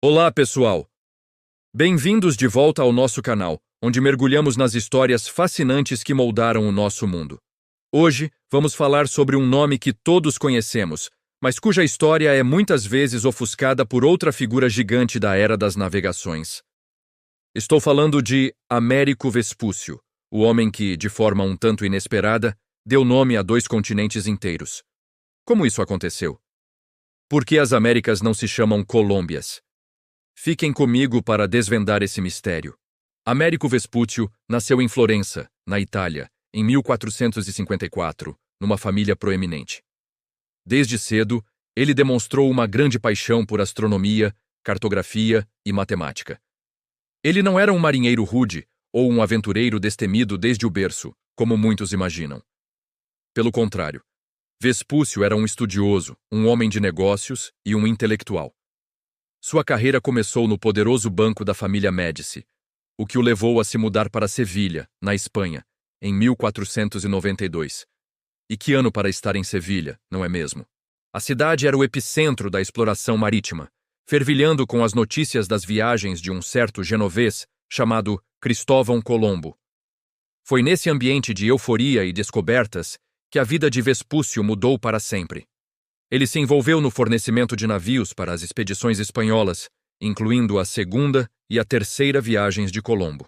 Olá, pessoal! Bem-vindos de volta ao nosso canal, onde mergulhamos nas histórias fascinantes que moldaram o nosso mundo. Hoje, vamos falar sobre um nome que todos conhecemos, mas cuja história é muitas vezes ofuscada por outra figura gigante da era das navegações. Estou falando de Américo Vespúcio, o homem que, de forma um tanto inesperada, deu nome a dois continentes inteiros. Como isso aconteceu? Por que as Américas não se chamam Colômbias? Fiquem comigo para desvendar esse mistério. Américo Vespúcio nasceu em Florença, na Itália, em 1454, numa família proeminente. Desde cedo, ele demonstrou uma grande paixão por astronomia, cartografia e matemática. Ele não era um marinheiro rude ou um aventureiro destemido desde o berço, como muitos imaginam. Pelo contrário, Vespúcio era um estudioso, um homem de negócios e um intelectual. Sua carreira começou no poderoso banco da família Médici, o que o levou a se mudar para Sevilha, na Espanha, em 1492. E que ano para estar em Sevilha, não é mesmo? A cidade era o epicentro da exploração marítima, fervilhando com as notícias das viagens de um certo genovês chamado Cristóvão Colombo. Foi nesse ambiente de euforia e descobertas que a vida de Vespúcio mudou para sempre. Ele se envolveu no fornecimento de navios para as expedições espanholas, incluindo a segunda e a terceira viagens de Colombo.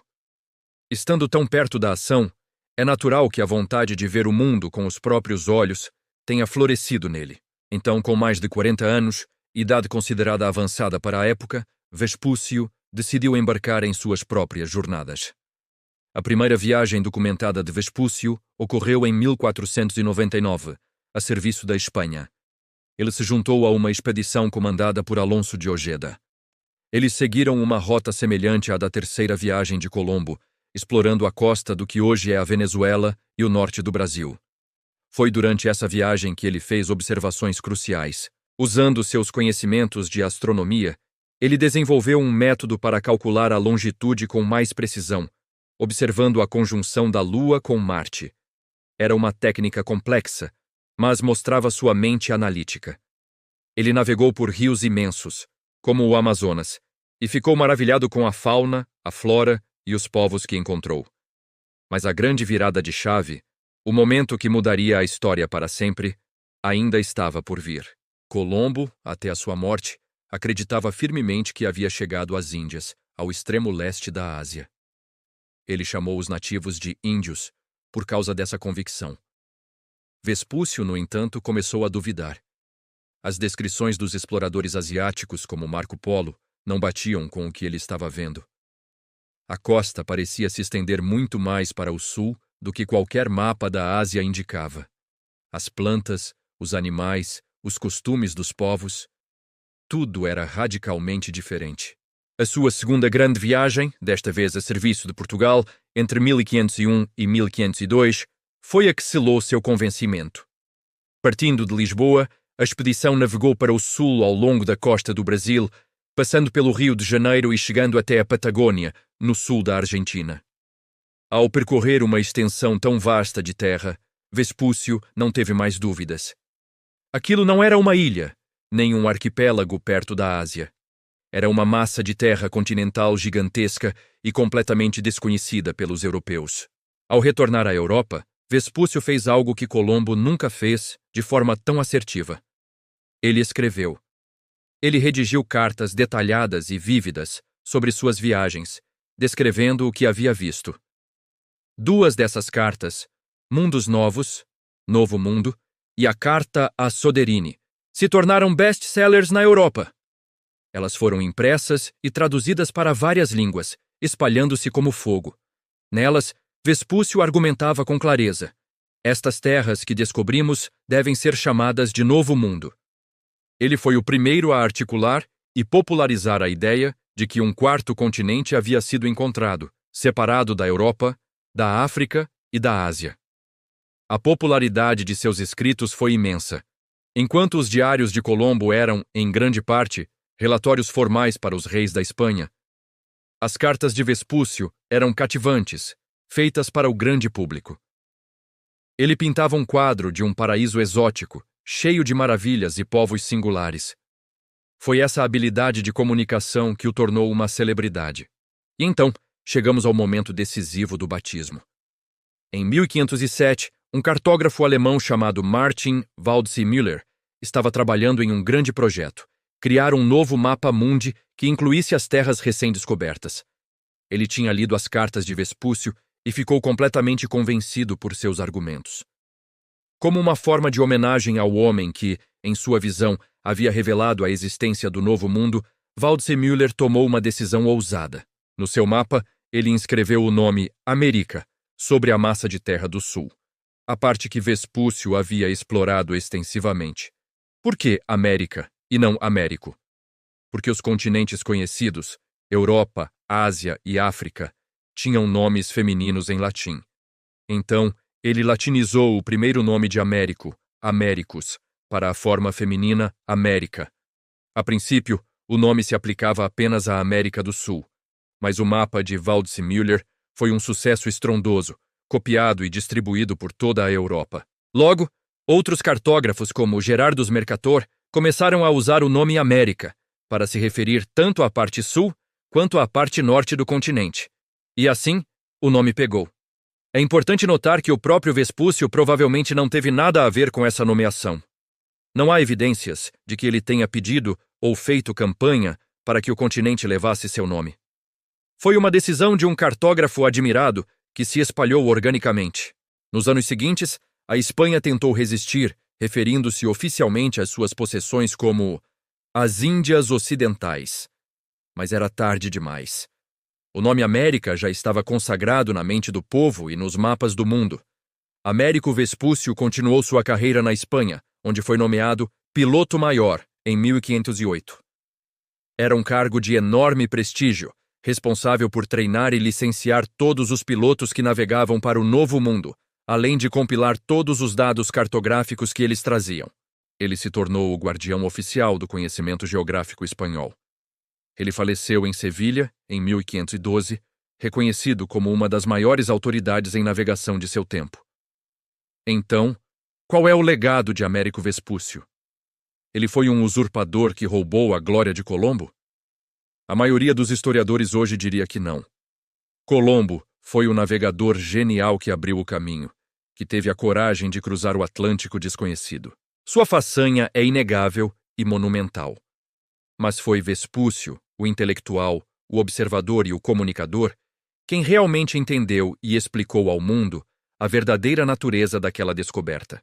Estando tão perto da ação, é natural que a vontade de ver o mundo com os próprios olhos tenha florescido nele. Então, com mais de 40 anos, idade considerada avançada para a época, Vespúcio decidiu embarcar em suas próprias jornadas. A primeira viagem documentada de Vespúcio ocorreu em 1499, a serviço da Espanha. Ele se juntou a uma expedição comandada por Alonso de Ojeda. Eles seguiram uma rota semelhante à da terceira viagem de Colombo, explorando a costa do que hoje é a Venezuela e o norte do Brasil. Foi durante essa viagem que ele fez observações cruciais. Usando seus conhecimentos de astronomia, ele desenvolveu um método para calcular a longitude com mais precisão, observando a conjunção da Lua com Marte. Era uma técnica complexa, mas mostrava sua mente analítica. Ele navegou por rios imensos, como o Amazonas, e ficou maravilhado com a fauna, a flora e os povos que encontrou. Mas a grande virada de chave, o momento que mudaria a história para sempre, ainda estava por vir. Colombo, até a sua morte, acreditava firmemente que havia chegado às Índias, ao extremo leste da Ásia. Ele chamou os nativos de índios por causa dessa convicção. Vespúcio, no entanto, começou a duvidar. As descrições dos exploradores asiáticos, como Marco Polo, não batiam com o que ele estava vendo. A costa parecia se estender muito mais para o sul do que qualquer mapa da Ásia indicava. As plantas, os animais, os costumes dos povos, tudo era radicalmente diferente. A sua segunda grande viagem, desta vez a serviço de Portugal, entre 1501 e 1502, foi a que selou seu convencimento. Partindo de Lisboa, a expedição navegou para o sul ao longo da costa do Brasil, passando pelo Rio de Janeiro e chegando até a Patagônia, no sul da Argentina. Ao percorrer uma extensão tão vasta de terra, Vespúcio não teve mais dúvidas. Aquilo não era uma ilha, nem um arquipélago perto da Ásia. Era uma massa de terra continental gigantesca e completamente desconhecida pelos europeus. Ao retornar à Europa, Vespúcio fez algo que Colombo nunca fez de forma tão assertiva. Ele escreveu. Ele redigiu cartas detalhadas e vívidas sobre suas viagens, descrevendo o que havia visto. Duas dessas cartas, Mundos Novos, Novo Mundo, e a Carta a Soderini, se tornaram best-sellers na Europa. Elas foram impressas e traduzidas para várias línguas, espalhando-se como fogo. Nelas, Vespúcio argumentava com clareza. Estas terras que descobrimos devem ser chamadas de Novo Mundo. Ele foi o primeiro a articular e popularizar a ideia de que um quarto continente havia sido encontrado, separado da Europa, da África e da Ásia. A popularidade de seus escritos foi imensa. Enquanto os diários de Colombo eram, em grande parte, relatórios formais para os reis da Espanha, as cartas de Vespúcio eram cativantes, feitas para o grande público. Ele pintava um quadro de um paraíso exótico, cheio de maravilhas e povos singulares. Foi essa habilidade de comunicação que o tornou uma celebridade. E então, chegamos ao momento decisivo do batismo. Em 1507, um cartógrafo alemão chamado Martin Waldseemüller estava trabalhando em um grande projeto, criar um novo mapa mundi que incluísse as terras recém-descobertas. Ele tinha lido as cartas de Vespúcio e ficou completamente convencido por seus argumentos. Como uma forma de homenagem ao homem que, em sua visão, havia revelado a existência do Novo Mundo, Waldseemüller tomou uma decisão ousada. No seu mapa, ele inscreveu o nome América sobre a massa de terra do Sul, a parte que Vespúcio havia explorado extensivamente. Por que América e não Américo? Porque os continentes conhecidos, Europa, Ásia e África, tinham nomes femininos em latim. Então, ele latinizou o primeiro nome de Américo, Américus, para a forma feminina América. A princípio, o nome se aplicava apenas à América do Sul, mas o mapa de Waldseemüller foi um sucesso estrondoso, copiado e distribuído por toda a Europa. Logo, outros cartógrafos como Gerardus Mercator começaram a usar o nome América para se referir tanto à parte sul quanto à parte norte do continente. E assim, o nome pegou. É importante notar que o próprio Vespúcio provavelmente não teve nada a ver com essa nomeação. Não há evidências de que ele tenha pedido ou feito campanha para que o continente levasse seu nome. Foi uma decisão de um cartógrafo admirado que se espalhou organicamente. Nos anos seguintes, a Espanha tentou resistir, referindo-se oficialmente às suas possessões como as Índias Ocidentais. Mas era tarde demais. O nome América já estava consagrado na mente do povo e nos mapas do mundo. Américo Vespúcio continuou sua carreira na Espanha, onde foi nomeado Piloto Maior em 1508. Era um cargo de enorme prestígio, responsável por treinar e licenciar todos os pilotos que navegavam para o Novo Mundo, além de compilar todos os dados cartográficos que eles traziam. Ele se tornou o guardião oficial do conhecimento geográfico espanhol. Ele faleceu em Sevilha, em 1512, reconhecido como uma das maiores autoridades em navegação de seu tempo. Então, qual é o legado de Américo Vespúcio? Ele foi um usurpador que roubou a glória de Colombo? A maioria dos historiadores hoje diria que não. Colombo foi um navegador genial que abriu o caminho, que teve a coragem de cruzar o Atlântico desconhecido. Sua façanha é inegável e monumental. Mas foi Vespúcio, o intelectual, o observador e o comunicador, quem realmente entendeu e explicou ao mundo a verdadeira natureza daquela descoberta.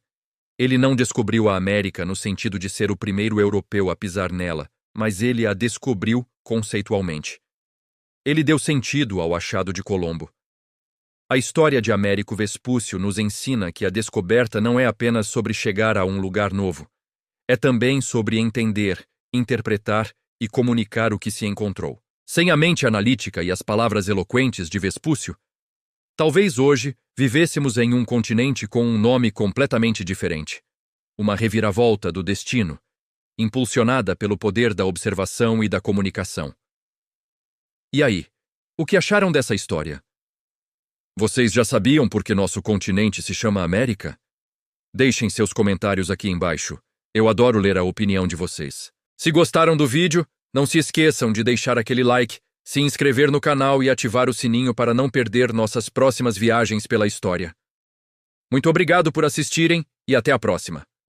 Ele não descobriu a América no sentido de ser o primeiro europeu a pisar nela, mas ele a descobriu conceitualmente. Ele deu sentido ao achado de Colombo. A história de Américo Vespúcio nos ensina que a descoberta não é apenas sobre chegar a um lugar novo. É também sobre entender, interpretar e comunicar o que se encontrou. Sem a mente analítica e as palavras eloquentes de Vespúcio, talvez hoje vivêssemos em um continente com um nome completamente diferente. Uma reviravolta do destino, impulsionada pelo poder da observação e da comunicação. E aí, o que acharam dessa história? Vocês já sabiam por que nosso continente se chama América? Deixem seus comentários aqui embaixo. Eu adoro ler a opinião de vocês. Se gostaram do vídeo, não se esqueçam de deixar aquele like, se inscrever no canal e ativar o sininho para não perder nossas próximas viagens pela história. Muito obrigado por assistirem e até a próxima.